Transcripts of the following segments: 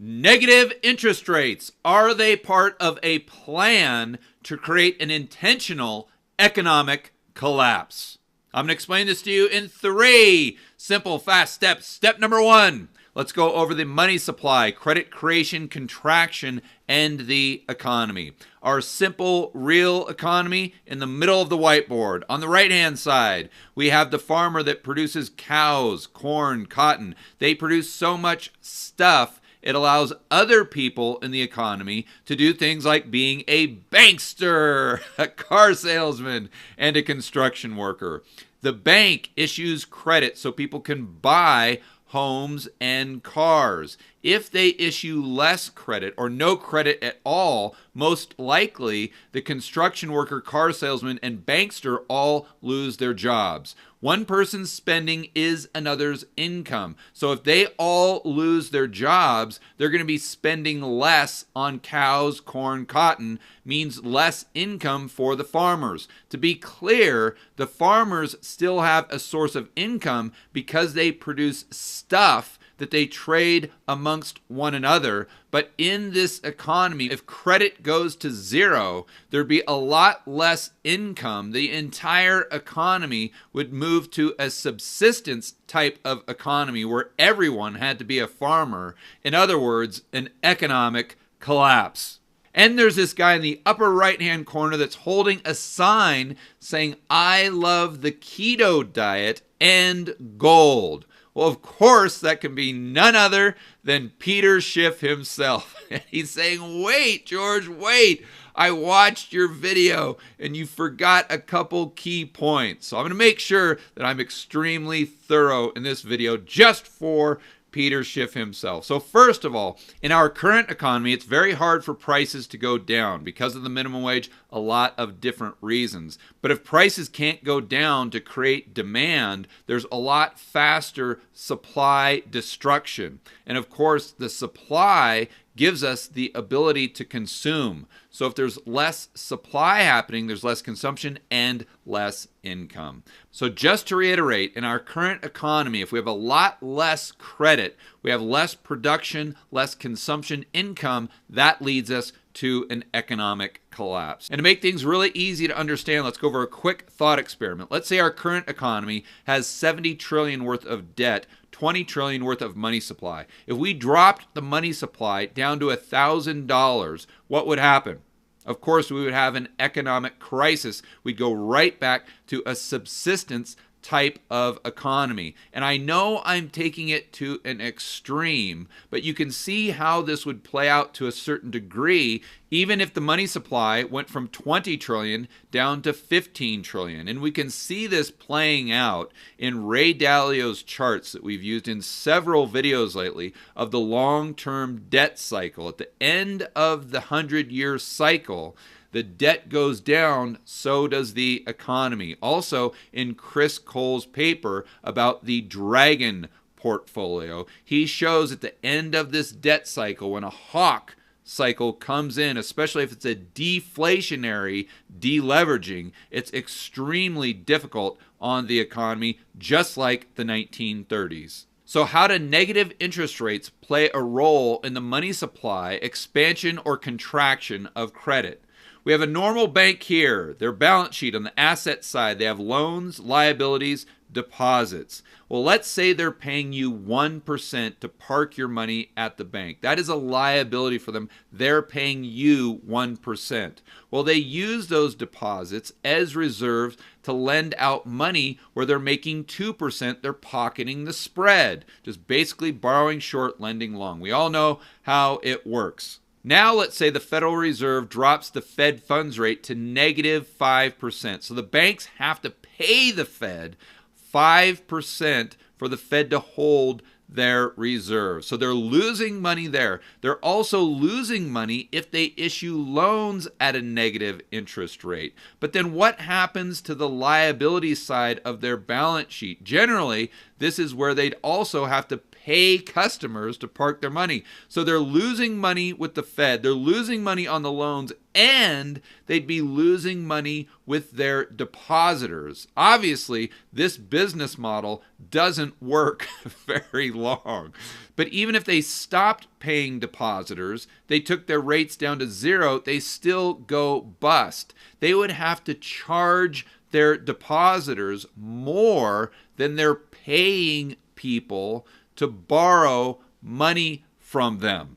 Negative interest rates, are they part of a plan to create an intentional economic collapse? I'm going to explain this to you in 3 simple, fast steps. Step number 1, let's go over the money supply, credit creation, contraction, and the economy. Our simple, real economy in the middle of the whiteboard. On the right-hand side, we have the farmer that produces cows, corn, cotton. They produce so much stuff, it allows other people in the economy to do things like being a bankster, a car salesman, and a construction worker. The bank issues credit so people can buy homes and cars. If they issue less credit or no credit at all, most likely the construction worker, car salesman, and bankster all lose their jobs. One person's spending is another's income. So if they all lose their jobs, they're going to be spending less on cows, corn, cotton, means less income for the farmers. To be clear, the farmers still have a source of income because they produce stuff that they trade amongst one another. But in this economy, if credit goes to zero, there'd be a lot less income. The entire economy would move to a subsistence type of economy where everyone had to be a farmer. In other words, an economic collapse. And there's this guy in the upper right-hand corner that's holding a sign saying, "I love the keto diet and gold." Well, of course, that can be none other than Peter Schiff himself. He's saying, wait, George, wait. I watched your video and you forgot a couple key points. So I'm going to make sure that I'm extremely thorough in this video just for Peter Schiff himself. So first of all, in our current economy, it's very hard for prices to go down because of the minimum wage, a lot of different reasons. But if prices can't go down to create demand, there's a lot faster supply destruction. And of course, the supply gives us the ability to consume. So if there's less supply happening, there's less consumption and less income. So just to reiterate, in our current economy, if we have a lot less credit, we have less production, less consumption, income, that leads us to an economic collapse. And to make things really easy to understand, let's go over a quick thought experiment. Let's say our current economy has 70 trillion worth of debt, 20 trillion worth of money supply. If we dropped the money supply down to $1,000, what would happen? Of course, we would have an economic crisis. We'd go right back to a subsistence type of economy. And I know I'm taking it to an extreme, but you can see how this would play out to a certain degree, even if the money supply went from 20 trillion down to 15 trillion. And we can see this playing out in Ray Dalio's charts that we've used in several videos lately of the long-term debt cycle. At the end of the 100-year cycle, the debt goes down, so does the economy. Also, in Chris Cole's paper about the dragon portfolio, he shows at the end of this debt cycle, when a hawk cycle comes in, especially if it's a deflationary deleveraging, it's extremely difficult on the economy, just like the 1930s. So how do negative interest rates play a role in the money supply, expansion or contraction of credit? We have a normal bank here. Their balance sheet on the asset side, they have loans, liabilities, deposits. Well, let's say they're paying you 1% to park your money at the bank. That is a liability for them. They're paying you 1%. Well, they use those deposits as reserves to lend out money where they're making 2%. They're pocketing the spread, just basically borrowing short, lending long. We all know how it works. Now let's say the Federal Reserve drops the Fed funds rate to negative 5%. So the banks have to pay the Fed 5% for the Fed to hold their reserves. So they're losing money there. They're also losing money if they issue loans at a negative interest rate. But then what happens to the liability side of their balance sheet? Generally, this is where they'd also have to pay customers to park their money. So they're losing money with the Fed, they're losing money on the loans, and they'd be losing money with their depositors. Obviously, this business model doesn't work very long. But even if they stopped paying depositors, they took their rates down to zero, they still go bust. They would have to charge their depositors more than they're paying people to borrow money from them.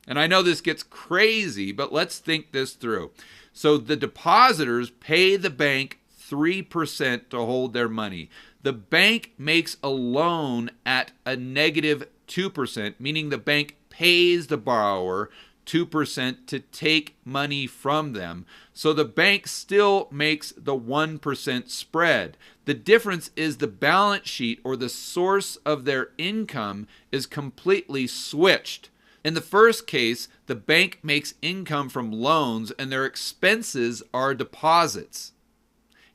And I know this gets crazy, but let's think this through. So the depositors pay the bank 3% to hold their money. The bank makes a loan at a negative 2%, meaning the bank pays the borrower 2% to take money from them. So the bank still makes the 1% spread. The difference is the balance sheet or the source of their income is completely switched. In the first case, the bank makes income from loans and their expenses are deposits.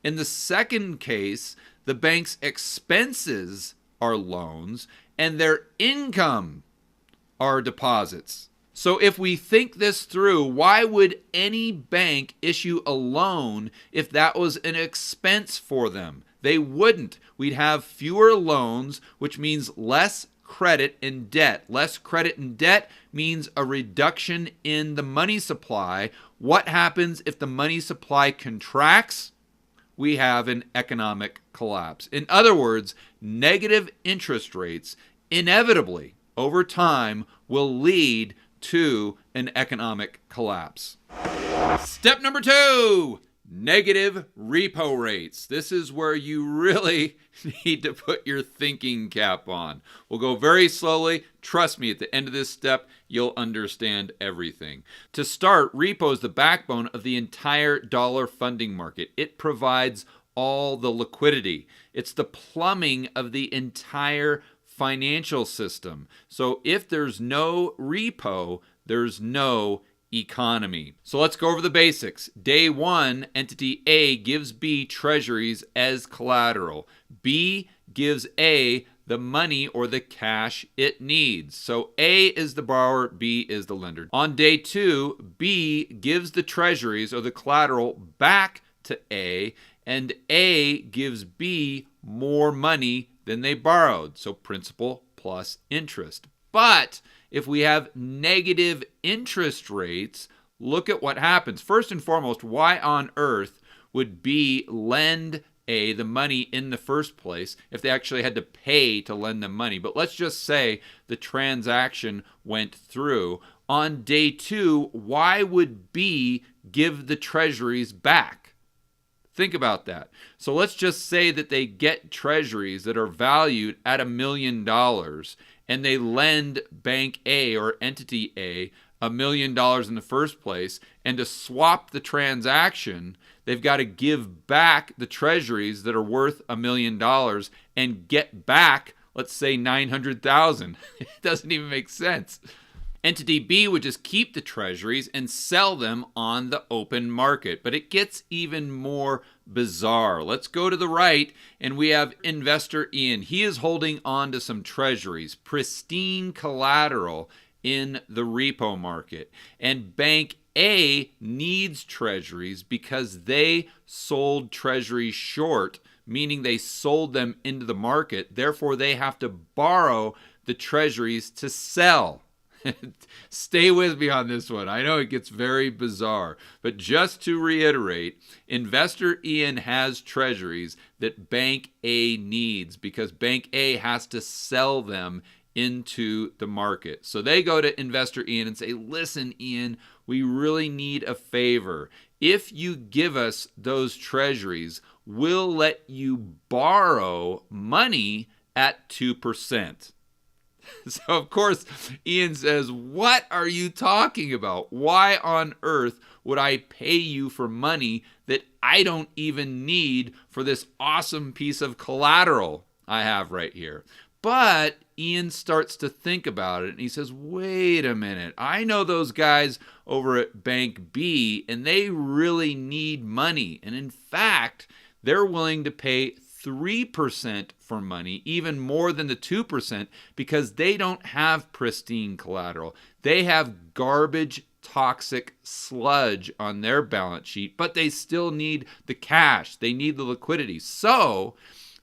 In the second case, the bank's expenses are loans and their income are deposits. So if we think this through, why would any bank issue a loan if that was an expense for them? They wouldn't. We'd have fewer loans, which means less credit and debt. Less credit and debt means a reduction in the money supply. What happens if the money supply contracts? We have an economic collapse. In other words, negative interest rates inevitably over time will lead to an economic collapse. Step number 2, negative repo rates. This is where you really need to put your thinking cap on. We'll go very slowly. Trust me, at the end of this step, you'll understand everything. To start, repo is the backbone of the entire dollar funding market. It provides all the liquidity. It's the plumbing of the entire financial system. So if there's no repo, there's no economy. So let's go over the basics. Day 1, entity A gives B treasuries as collateral. B gives A the money or the cash it needs. So A is the borrower, B is the lender. On day 2, B gives the treasuries or the collateral back to A, and A gives B more money than they borrowed. So principal plus interest. But if we have negative interest rates, look at what happens. First and foremost, why on earth would B lend A the money in the first place if they actually had to pay to lend them money? But let's just say the transaction went through. On day 2, why would B give the treasuries back? Think about that. So let's just say that they get treasuries that are valued at $1 million and they lend Bank A or Entity A $1 million in the first place. And to swap the transaction, they've got to give back the treasuries that are worth $1 million and get back, let's say, $900,000. It doesn't even make sense. Entity B would just keep the treasuries and sell them on the open market. But it gets even more bizarre. Let's go to the right, and we have investor Ian. He is holding on to some treasuries, pristine collateral in the repo market. And Bank A needs treasuries because they sold treasuries short, meaning they sold them into the market. Therefore, they have to borrow the treasuries to sell. Stay with me on this one. I know it gets very bizarre, but just to reiterate, investor Ian has treasuries that Bank A needs because Bank A has to sell them into the market. So they go to investor Ian and say, listen, Ian, we really need a favor. If you give us those treasuries, we'll let you borrow money at 2%. So, of course, Ian says, what are you talking about? Why on earth would I pay you for money that I don't even need for this awesome piece of collateral I have right here? But Ian starts to think about it, and he says, wait a minute. I know those guys over at Bank B, and they really need money. And in fact, they're willing to pay 3% for money, even more than the 2%, because they don't have pristine collateral. They have garbage, toxic sludge on their balance sheet, but they still need the cash. They need the liquidity. So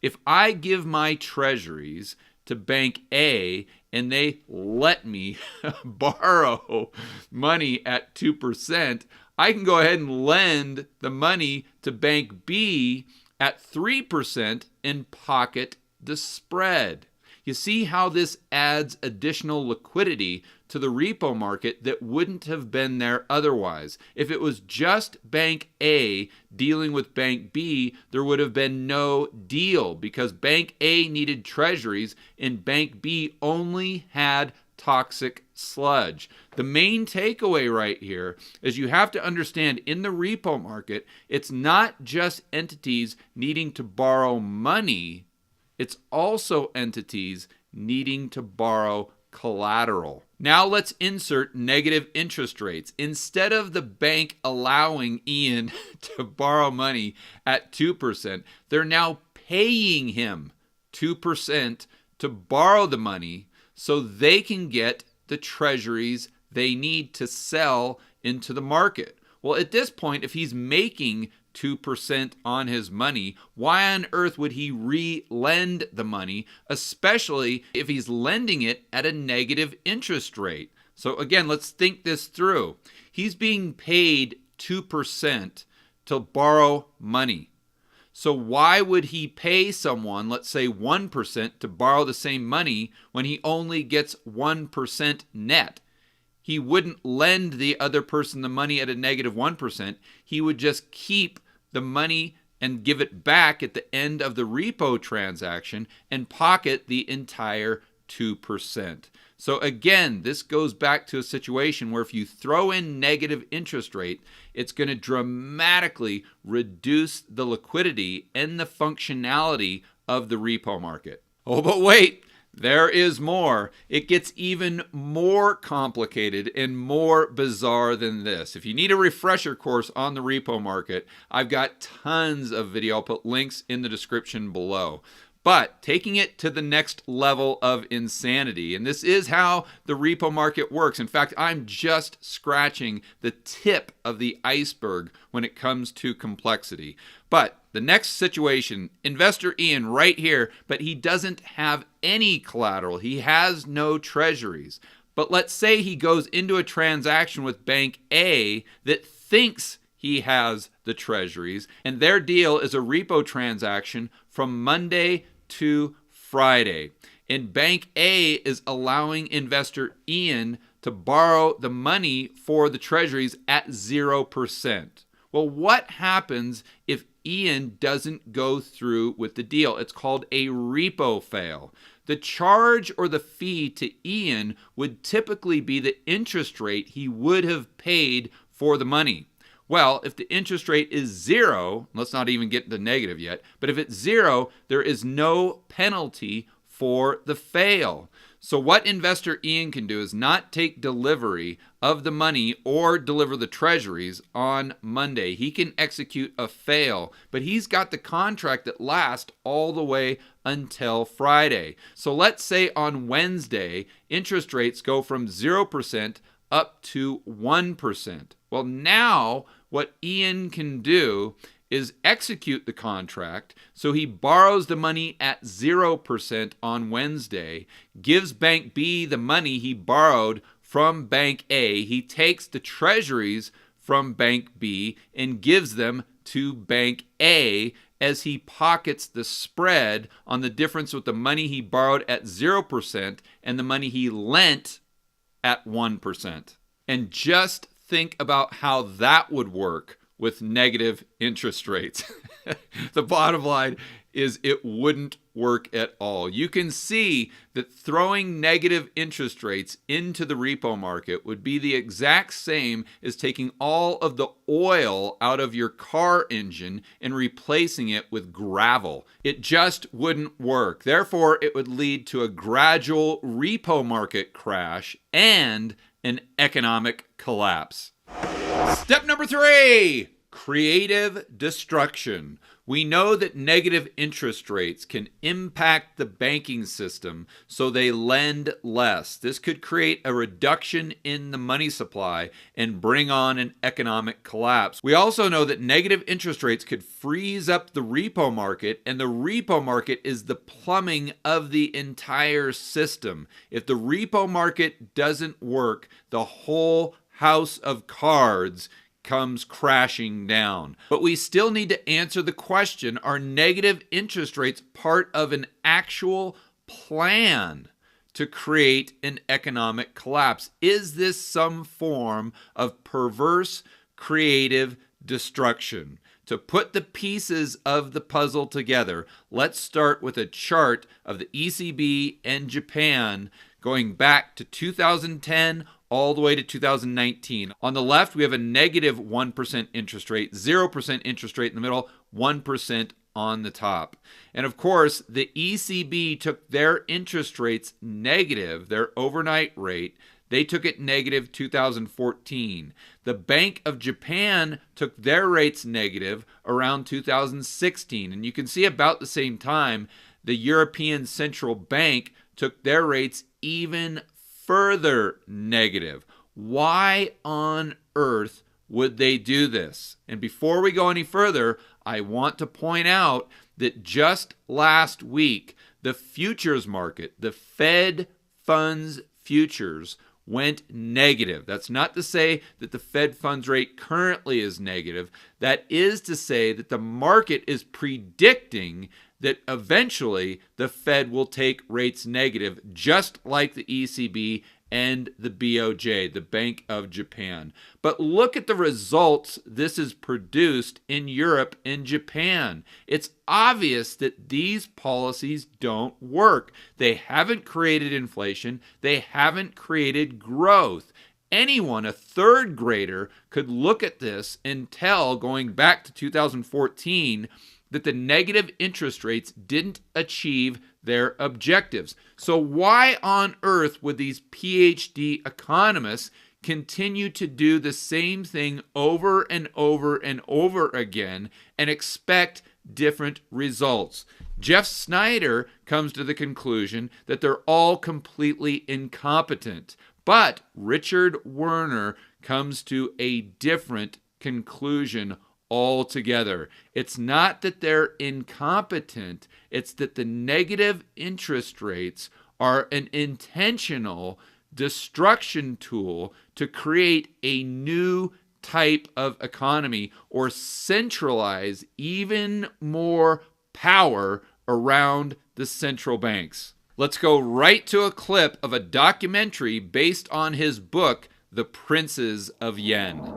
if I give my treasuries to Bank A and they let me borrow money at 2%, I can go ahead and lend the money to Bank B at 3% and pocket the spread. You see how this adds additional liquidity to the repo market that wouldn't have been there otherwise. If it was just Bank A dealing with Bank B, there would have been no deal because Bank A needed treasuries and Bank B only had toxic sludge. The main takeaway right here is you have to understand in the repo market, it's not just entities needing to borrow money, it's also entities needing to borrow collateral. Now let's insert negative interest rates. Instead of the bank allowing Ian to borrow money at 2%, they're now paying him 2% to borrow the money so they can get the treasuries they need to sell into the market. Well, at this point, if he's making 2% on his money, why on earth would he re-lend the money, especially if he's lending it at a negative interest rate? So again, let's think this through. He's being paid 2% to borrow money. So why would he pay someone, let's say 1%, to borrow the same money when he only gets 1% net? He wouldn't lend the other person the money at a negative 1%. He would just keep the money and give it back at the end of the repo transaction and pocket the entire 2%. So again, this goes back to a situation where if you throw in negative interest rate, it's going to dramatically reduce the liquidity and the functionality of the repo market. Oh, but wait. There is more. It gets even more complicated and more bizarre than this. If you need a refresher course on the repo market, I've got tons of video. I'll put links in the description below. But taking it to the next level of insanity, and this is how the repo market works. In fact, I'm just scratching the tip of the iceberg when it comes to complexity. But the next situation, investor Ian right here, but he doesn't have any collateral. He has no treasuries. But let's say he goes into a transaction with Bank A that thinks he has the treasuries, and their deal is a repo transaction from Monday to Friday. And Bank A is allowing investor Ian to borrow the money for the treasuries at 0%. Well, what happens if Ian doesn't go through with the deal? It's called a repo fail. The charge or the fee to Ian would typically be the interest rate he would have paid for the money. Well, if the interest rate is 0, let's not even get the negative yet, but if it's 0, there is no penalty for the fail. So what investor Ian can do is not take delivery of the money or deliver the treasuries on Monday. He can execute a fail, but he's got the contract that lasts all the way until Friday. So let's say on Wednesday, interest rates go from 0% up to 1%. Well, now what Ian can do is execute the contract. So he borrows the money at 0% on Wednesday, gives Bank B the money he borrowed from Bank A. He takes the treasuries from Bank B and gives them to Bank A as he pockets the spread on the difference with the money he borrowed at 0% and the money he lent at 1%. And just think about how that would work with negative interest rates. The bottom line is it wouldn't work at all. You can see that throwing negative interest rates into the repo market would be the exact same as taking all of the oil out of your car engine and replacing it with gravel. It just wouldn't work. Therefore, it would lead to a gradual repo market crash and an economic collapse. Step number 3. Creative destruction. We know that negative interest rates can impact the banking system, so they lend less. This could create a reduction in the money supply and bring on an economic collapse. We also know that negative interest rates could freeze up the repo market, and the repo market is the plumbing of the entire system. If the repo market doesn't work, the whole house of cards comes crashing down. But we still need to answer the question, are negative interest rates part of an actual plan to create an economic collapse? Is this some form of perverse creative destruction? To put the pieces of the puzzle together, let's start with a chart of the ECB and Japan going back to 2010 all the way to 2019. On the left, we have a negative 1% interest rate, 0% interest rate in the middle, 1% on the top. And of course, the ECB took their interest rates negative, their overnight rate. They took it negative 2014. The Bank of Japan took their rates negative around 2016. And you can see about the same time, the European Central Bank took their rates even further negative. Why on earth would they do this? And before we go any further, I want to point out that just last week, the futures market, the Fed funds futures, went negative. That's not to say that the Fed funds rate currently is negative. That is to say that the market is predicting that eventually the Fed will take rates negative, just like the ECB and the BOJ, the Bank of Japan. But look at the results this has produced in Europe and Japan. It's obvious that these policies don't work. They haven't created inflation. They haven't created growth. Anyone, a third grader, could look at this and tell, going back to 2014, that the negative interest rates didn't achieve their objectives. So why on earth would these PhD economists continue to do the same thing over and over and over again and expect different results? Jeff Snider comes to the conclusion that they're all completely incompetent. But Richard Werner comes to a different conclusion altogether. It's not that they're incompetent, it's that the negative interest rates are an intentional destruction tool to create a new type of economy or centralize even more power around the central banks. Let's go right to a clip of a documentary based on his book, The Princes of Yen.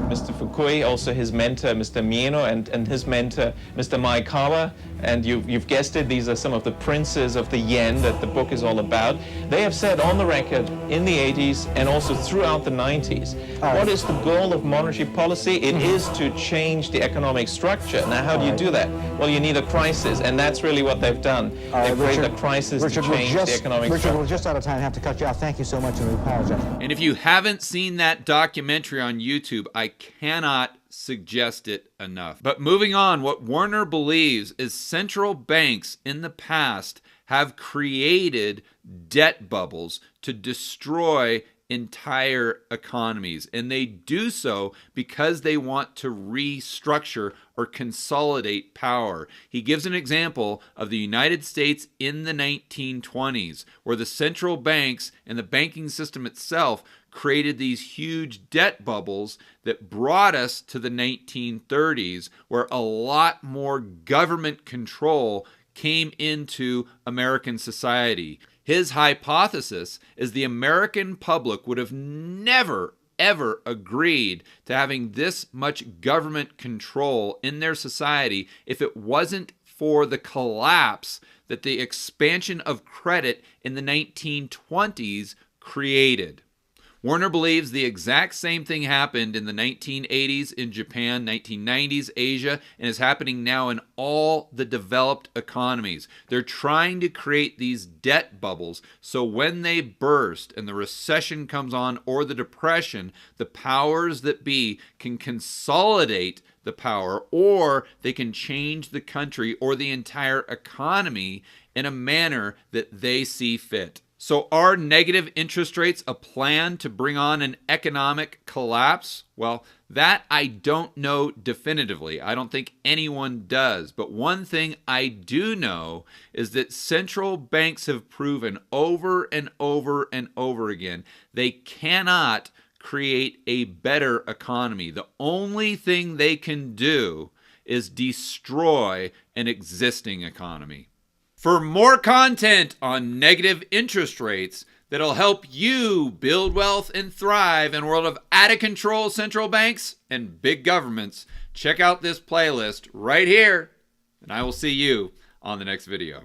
Mr. Fukui, also his mentor, Mr. Mieno, and his mentor, Mr. Maekawa. And you've guessed it, these are some of the princes of the yen that the book is all about. They have said on the record in the 80s and also throughout the 90s, what is the goal of monetary policy? It is to change the economic structure. Now, how do you do that? Well, you need a crisis, and that's really what they've done. They've created a crisis to change the economic structure. We're just out of time. I have to cut you off. Thank you so much, and we apologize. And if you haven't seen that documentary on YouTube, I cannot suggest it enough. But moving on, what Werner believes is central banks in the past have created debt bubbles to destroy entire economies. And they do so because they want to restructure or consolidate power. He gives an example of the United States in the 1920s, where the central banks and the banking system itself created these huge debt bubbles that brought us to the 1930s, where a lot more government control came into American society. His hypothesis is the American public would have never, ever agreed to having this much government control in their society if it wasn't for the collapse that the expansion of credit in the 1920s created. Werner believes the exact same thing happened in the 1980s in Japan, 1990s Asia, and is happening now in all the developed economies. They're trying to create these debt bubbles so when they burst and the recession comes on or the depression, the powers that be can consolidate the power, or they can change the country or the entire economy in a manner that they see fit. So are negative interest rates a plan to bring on an economic collapse? Well, that I don't know definitively. I don't think anyone does. But one thing I do know is that central banks have proven over and over and over again they cannot create a better economy. The only thing they can do is destroy an existing economy. For more content on negative interest rates that'll help you build wealth and thrive in a world of out-of-control central banks and big governments, check out this playlist right here, and I will see you on the next video.